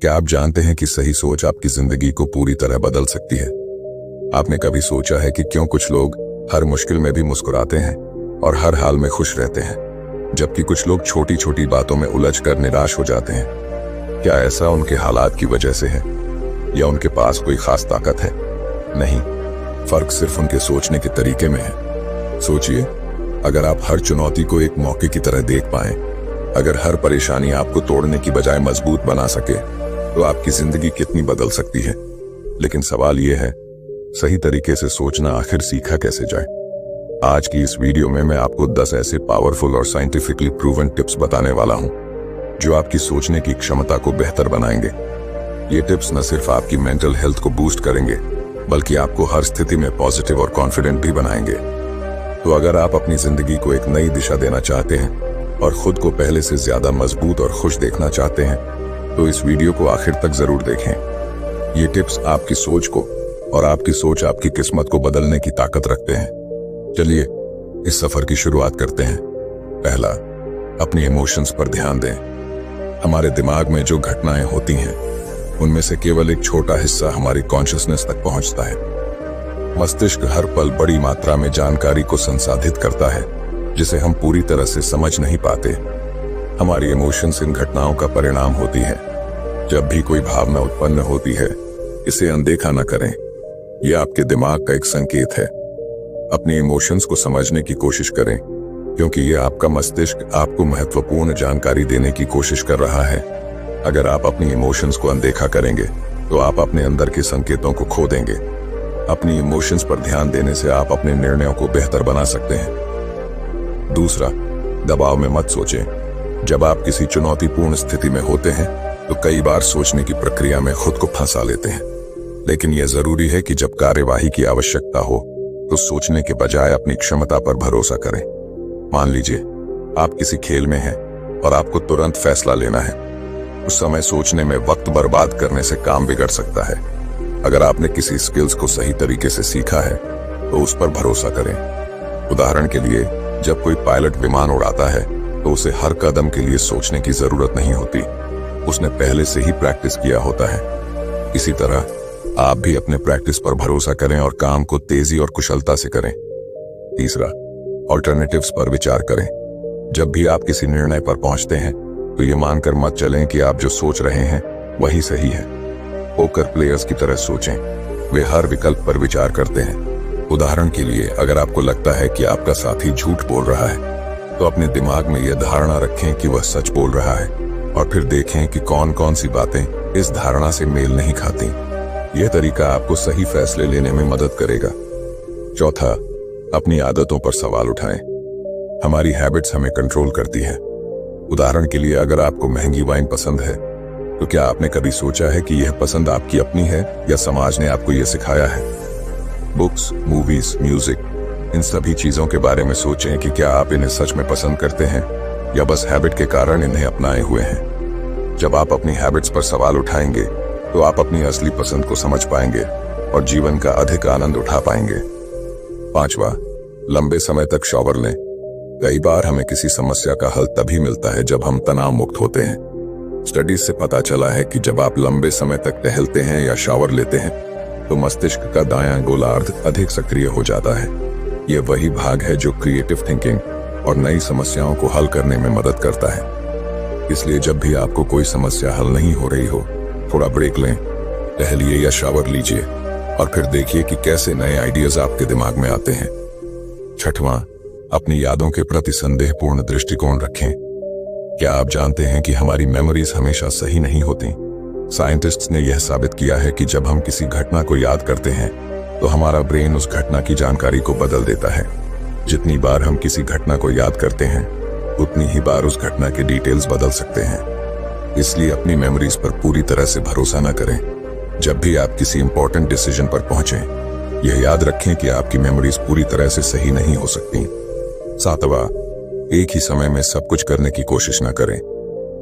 क्या आप जानते हैं कि सही सोच आपकी जिंदगी को पूरी तरह बदल सकती है? आपने कभी सोचा है कि क्यों कुछ लोग हर मुश्किल में भी मुस्कुराते हैं और हर हाल में खुश रहते हैं, जबकि कुछ लोग छोटी छोटी बातों में उलझकर निराश हो जाते हैं? क्या ऐसा उनके हालात की वजह से है या उनके पास कोई खास ताकत है? नहीं, फर्क सिर्फ उनके सोचने के तरीके में है। सोचिए, अगर आप हर चुनौती को एक मौके की तरह देख पाएं, अगर हर परेशानी आपको तोड़ने की बजाय मजबूत बना सके, तो आपकी जिंदगी कितनी बदल सकती है। लेकिन सवाल यह है, सही तरीके से सोचना आखिर सीखा कैसे जाए? आज की इस वीडियो में मैं आपको 10 ऐसे पावरफुल और साइंटिफिकली प्रूवन टिप्स बताने वाला हूं, जो आपकी सोचने की क्षमता को बेहतर बनाएंगे। ये टिप्स न सिर्फ आपकी मेंटल हेल्थ को बूस्ट करेंगे, बल्कि आपको हर स्थिति में पॉजिटिव और कॉन्फिडेंट भी बनाएंगे। तो अगर आप अपनी जिंदगी को एक नई दिशा देना चाहते हैं और खुद को पहले से ज्यादा मजबूत और खुश देखना चाहते हैं, तो इस वीडियो को आखिर तक जरूर देखें। ये टिप्स आपकी सोच को और आपकी सोच आपकी किस्मत को बदलने की ताकत रखते हैं। चलिए इस सफर की शुरुआत करते हैं। पहला, अपनी इमोशंस पर ध्यान दें। हमारे दिमाग में जो घटनाएं होती हैं, उनमें से केवल एक छोटा हिस्सा हमारी कॉन्शियसनेस तक पहुंचता है। मस्तिष्क हर पल बड़ी मात्रा में जानकारी को संसाधित करता है, जिसे हम पूरी तरह से समझ नहीं पाते। हमारी इमोशंस इन घटनाओं का परिणाम होती है। जब भी कोई भावना उत्पन्न होती है, इसे अनदेखा न करें। यह आपके दिमाग का एक संकेत है। अपने इमोशंस को समझने की कोशिश करें, क्योंकि यह आपका मस्तिष्क आपको महत्वपूर्ण जानकारी देने की कोशिश कर रहा है। अगर आप अपनी इमोशंस को अनदेखा करेंगे, तो आप अपने अंदर के संकेतों को खो देंगे। अपनी इमोशंस पर ध्यान देने से आप अपने निर्णयों को बेहतर बना सकते हैं। दूसरा, दबाव में मत सोचें। जब आप किसी चुनौतीपूर्ण स्थिति में होते हैं, तो कई बार सोचने की प्रक्रिया में खुद को फंसा लेते हैं। लेकिन यह जरूरी है कि जब कार्यवाही की आवश्यकता हो, तो सोचने के बजाय अपनी क्षमता पर भरोसा करें। मान लीजिए आप किसी खेल में हैं और आपको तुरंत फैसला लेना है। उस समय सोचने में वक्त बर्बाद करने से काम बिगड़ सकता है। अगर आपने किसी स्किल्स को सही तरीके से सीखा है, तो उस पर भरोसा करें। उदाहरण के लिए, जब कोई पायलट विमान उड़ाता है, तो उसे हर कदम के लिए सोचने की जरूरत नहीं होती। उसने पहले से ही प्रैक्टिस किया होता है। इसी तरह आप भी अपने प्रैक्टिस पर भरोसा करें और काम को तेजी और कुशलता से करें। तीसरा, ऑल्टरनेटिव्स पर विचार करें। जब भी आप किसी निर्णय पर पहुंचते हैं, तो ये मानकर मत चलें कि आप जो सोच रहे हैं वही सही है। पोकर प्लेयर्स की तरह सोचें। वे हर विकल्प पर विचार करते हैं। उदाहरण के लिए, अगर आपको लगता है कि आपका साथी झूठ बोल रहा है, तो अपने दिमाग में यह धारणा रखें कि वह सच बोल रहा है, और फिर देखें कि कौन कौन सी बातें इस धारणा से मेल नहीं खाती। यह तरीका आपको सही फैसले लेने में मदद करेगा। चौथा, अपनी आदतों पर सवाल उठाएं। हमारी हैबिट्स हमें कंट्रोल करती है। उदाहरण के लिए, अगर आपको महंगी वाइन पसंद है, तो क्या आपने कभी सोचा है कि यह पसंद आपकी अपनी है या समाज ने आपको यह सिखाया है? बुक्स, मूवीज, म्यूजिक, इन सभी चीजों के बारे में सोचें कि क्या आप इन्हें सच में पसंद करते हैं या बस हैबिट के कारण इन्हें अपनाए हुए हैं। जब आप अपनी हैबिट्स पर सवाल उठाएंगे, तो आप अपनी असली पसंद को समझ पाएंगे और जीवन का अधिक आनंद उठा पाएंगे। पांचवा, लंबे समय तक शॉवर लें। कई बार हमें किसी समस्या का हल तभी मिलता है जब हम तनाव मुक्त होते हैं। स्टडीज से पता चला है कि जब आप लंबे समय तक टहलते हैं या शॉवर लेते हैं, तो मस्तिष्क का दायां गोलार्ध अधिक सक्रिय हो जाता है। यह वही भाग है जो क्रिएटिव थिंकिंग और नई समस्याओं को हल करने में मदद करता है। इसलिए जब भी आपको कोई समस्या हल नहीं हो रही हो, थोड़ा ब्रेक लें, टहलिए या शावर लीजिए, और फिर देखिए कि कैसे नए आइडियाज आपके दिमाग में आते हैं। छठवां, अपनी यादों के प्रति संदेहपूर्ण दृष्टिकोण रखें। क्या आप जानते हैं कि हमारी मेमोरीज हमेशा सही नहीं होती? साइंटिस्ट्स ने यह साबित किया है कि जब हम किसी घटना को याद करते हैं, तो हमारा ब्रेन उस घटना की जानकारी को बदल देता है। जितनी बार हम किसी घटना को याद करते हैं, उतनी ही बार उस घटना के डिटेल्स बदल सकते हैं। इसलिए अपनी मेमोरीज पर पूरी तरह से भरोसा न करें। जब भी आप किसी इंपॉर्टेंट डिसीजन पर पहुंचें, यह याद रखें कि आपकी मेमोरीज पूरी तरह से सही नहीं हो सकती। सातवां, एक ही समय में सब कुछ करने की कोशिश न करें।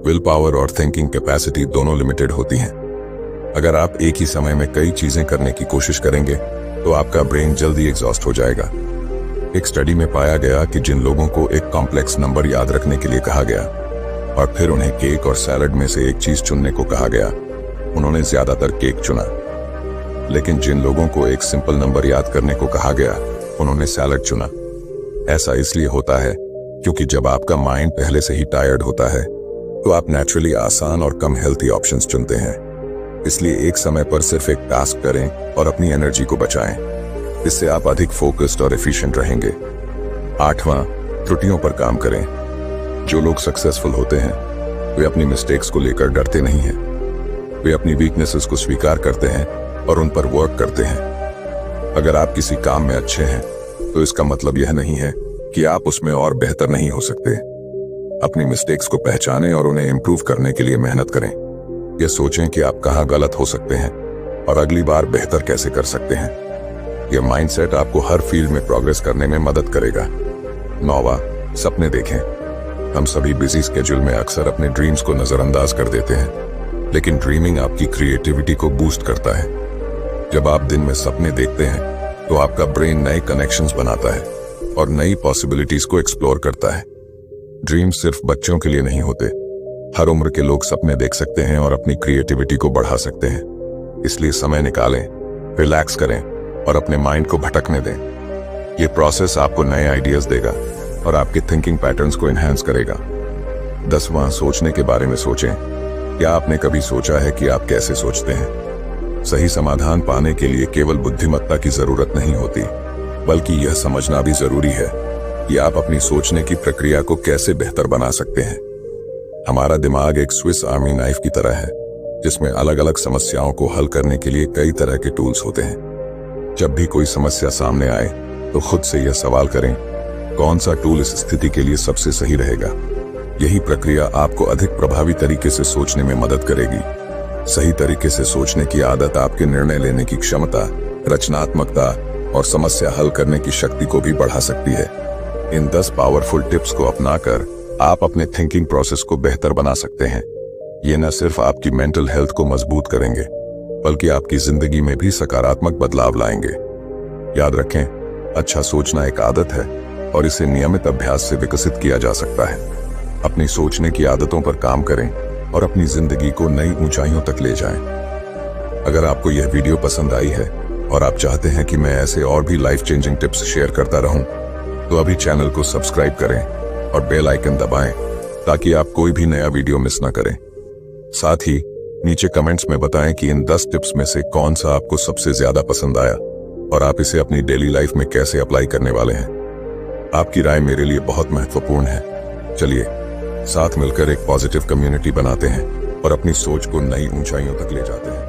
विल पावर और थिंकिंग कैपेसिटी दोनों लिमिटेड होती हैं। अगर आप एक ही समय में कई चीजें करने की कोशिश करेंगे, तो आपका ब्रेन जल्दी एग्जॉस्ट हो जाएगा। एक स्टडी में पाया गया कि जिन लोगों को एक कॉम्प्लेक्स नंबर याद रखने के लिए कहा गया और फिर उन्हें केक और सैलड में से एक चीज चुनने को कहा गया, उन्होंने ज्यादातर केक चुना। लेकिन जिन लोगों को एक सिंपल नंबर याद करने को कहा गया, उन्होंने सैलड चुना। ऐसा इसलिए होता है क्योंकि जब आपका माइंड पहले से ही टायर्ड होता है तो आप नेचुरली आसान और कम हेल्थी ऑप्शंस चुनते हैं। इसलिए एक समय पर सिर्फ एक टास्क करें और अपनी एनर्जी को बचाएं। इससे आप अधिक फोकस्ड और एफिशिएंट रहेंगे। 8वां, त्रुटियों पर काम करें। जो लोग सक्सेसफुल होते हैं वे अपनी मिस्टेक्स को लेकर डरते नहीं हैं। वे अपनी वीकनेसेस को स्वीकार करते हैं और उन पर वर्क करते हैं। अगर आप किसी काम में अच्छे हैं तो इसका मतलब यह नहीं है कि आप उसमें और बेहतर नहीं हो सकते। अपनी मिस्टेक्स को पहचानें और उन्हें इंप्रूव करने के लिए मेहनत करें। यह सोचें कि आप कहां गलत हो सकते हैं और अगली बार बेहतर कैसे कर सकते हैं। यह माइंडसेट आपको हर फील्ड में प्रोग्रेस करने में मदद करेगा। 9वां, सपने देखें। हम सभी बिजी स्केड्यूल में अक्सर अपने ड्रीम्स को नजरअंदाज कर देते हैं, लेकिन ड्रीमिंग आपकी क्रिएटिविटी को बूस्ट करता है। जब आप दिन में सपने देखते हैं तो आपका ब्रेन नए कनेक्शंस बनाता है और नई पॉसिबिलिटीज को एक्सप्लोर करता है। ड्रीम सिर्फ बच्चों के लिए नहीं होते। हर उम्र के लोग सपने देख सकते हैं और अपनी क्रिएटिविटी को बढ़ा सकते हैं। इसलिए समय निकालें, रिलैक्स करें और अपने माइंड को भटकने दें। ये प्रोसेस आपको नए आइडियाज देगा और आपके थिंकिंग पैटर्न्स को एनहांस करेगा। 10वां, सोचने के बारे में सोचें। क्या आपने कभी सोचा है कि आप कैसे सोचते हैं? सही समाधान पाने के लिए केवल बुद्धिमत्ता की जरूरत नहीं होती, बल्कि यह समझना भी जरूरी है कि आप अपनी सोचने की प्रक्रिया को कैसे बेहतर बना सकते हैं। हमारा दिमाग एक स्विस आर्मी नाइफ की तरह है, जिसमें अलग अलग समस्याओं को हल करने के लिए कई तरह के टूल्स होते हैं। जब भी कोई समस्या सामने आए तो खुद से यह सवाल करें, कौन सा टूल इस स्थिति के लिए सबसे सही रहेगा। यही प्रक्रिया आपको अधिक प्रभावी तरीके से सोचने में मदद करेगी। सही तरीके से सोचने की आदत आपके निर्णय लेने की क्षमता, रचनात्मकता और समस्या हल करने की शक्ति को भी बढ़ा सकती है। इन 10 पावरफुल टिप्स को अपनाकर आप अपने थिंकिंग प्रोसेस को बेहतर बना सकते हैं। ये न सिर्फ आपकी मेंटल हेल्थ को मजबूत करेंगे, बल्कि आपकी जिंदगी में भी सकारात्मक बदलाव लाएंगे। याद रखें, अच्छा सोचना एक आदत है और इसे नियमित अभ्यास से विकसित किया जा सकता है। अपनी सोचने की आदतों पर काम करें और अपनी जिंदगी को नई ऊंचाइयों तक ले जाएं। अगर आपको यह वीडियो पसंद आई है और आप चाहते हैं कि मैं ऐसे और भी लाइफ चेंजिंग टिप्स शेयर करता रहूं, तो अभी चैनल को सब्सक्राइब करें और बेल आइकन दबाएं ताकि आप कोई भी नया वीडियो मिस ना करें। साथ ही नीचे कमेंट्स में बताएं कि इन 10 टिप्स में से कौन सा आपको सबसे ज्यादा पसंद आया और आप इसे अपनी डेली लाइफ में कैसे अप्लाई करने वाले हैं। आपकी राय मेरे लिए बहुत महत्वपूर्ण है। चलिए साथ मिलकर एक पॉजिटिव कम्युनिटी बनाते हैं और अपनी सोच को नई ऊंचाइयों तक ले जाते हैं।